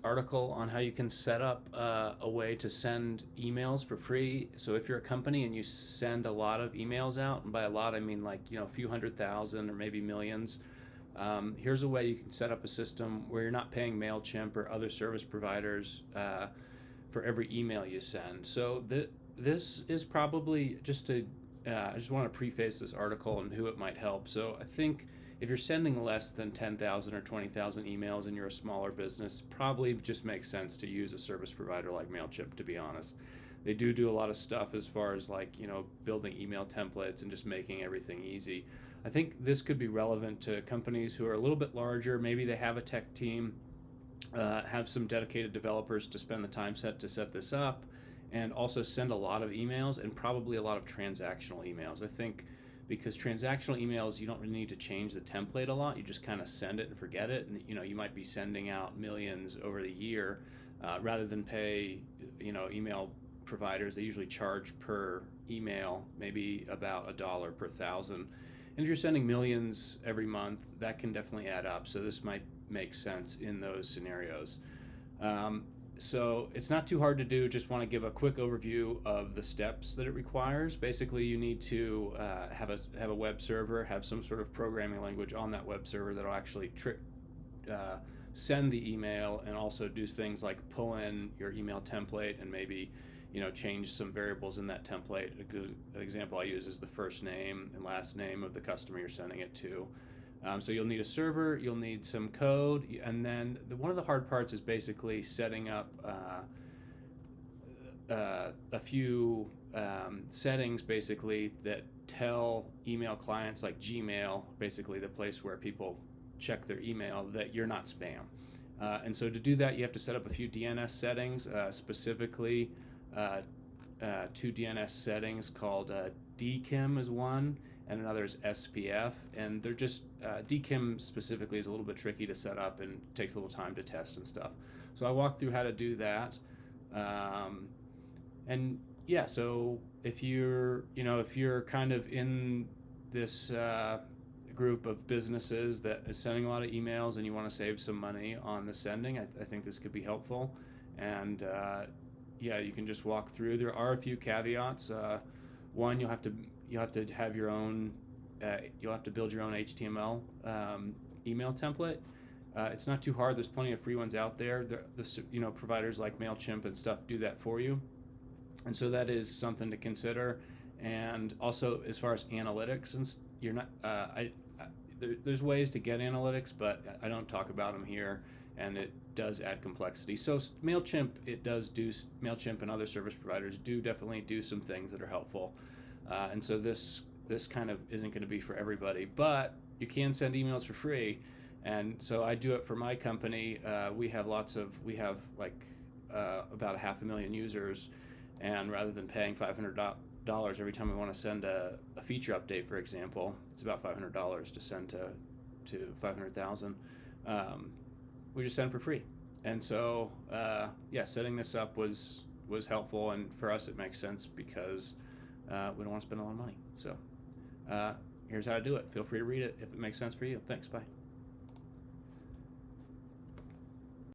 article on how you can set up a way to send emails for free. So if you're a company and you send a lot of emails out, and by a lot I mean like a few 100,000 or maybe millions, here's a way you can set up a system where you're not paying MailChimp or other service providers for every email you send. So this is probably just to I just want to preface this article and who it might help. So I think if you're sending less than 10,000 or 20,000 emails and you're a smaller business, probably just makes sense to use a service provider like MailChimp, to be honest. They do a lot of stuff as far as like, building email templates and just making everything easy. I think this could be relevant to companies who are a little bit larger. Maybe they have a tech team, have some dedicated developers to spend the time to set this up, and also send a lot of emails and probably a lot of transactional emails. I think because transactional emails, you don't really need to change the template a lot. You just kind of send it and forget it. And you might be sending out millions over the year, rather than pay email providers. They usually charge per email, maybe about $1 per thousand. And if you're sending millions every month, that can definitely add up. So this might make sense in those scenarios. So it's not too hard to do. Just want to give a quick overview of the steps that it requires. Basically, you need to have a web server, have some sort of programming language on that web server that'll actually send the email, and also do things like pull in your email template and maybe change some variables in that template. A good example I use is the first name and last name of the customer you're sending it to. So you'll need a server, you'll need some code, and then one of the hard parts is basically setting up a few settings basically that tell email clients like Gmail, basically the place where people check their email, that you're not spam. And so to do that, you have to set up a few DNS settings, specifically two DNS settings called DKIM is one, and another is SPF, and they're just DKIM specifically is a little bit tricky to set up and takes a little time to test and stuff. So I walked through how to do that, and yeah. So if you're kind of in this group of businesses that is sending a lot of emails and you want to save some money on the sending, I think this could be helpful. And yeah, you can just walk through. There are a few caveats. One, you'll have to have your own. You'll have to build your own HTML email template. It's not too hard. There's plenty of free ones out there. Providers like MailChimp and stuff do that for you, and so that is something to consider. And also, as far as analytics, and you're not. There's ways to get analytics, but I don't talk about them here, and it does add complexity. So MailChimp, MailChimp and other service providers do definitely do some things that are helpful. And so this kind of isn't going to be for everybody, but you can send emails for free. And so I do it for my company. We have about 500,000 users, and rather than paying $500 every time we want to send a feature update, for example, it's about $500 to send to 500,000. We just send for free. And so setting this up was helpful, and for us it makes sense because we don't want to spend a lot of money. So here's how to do it. Feel free to read it if it makes sense for you. Thanks. Bye.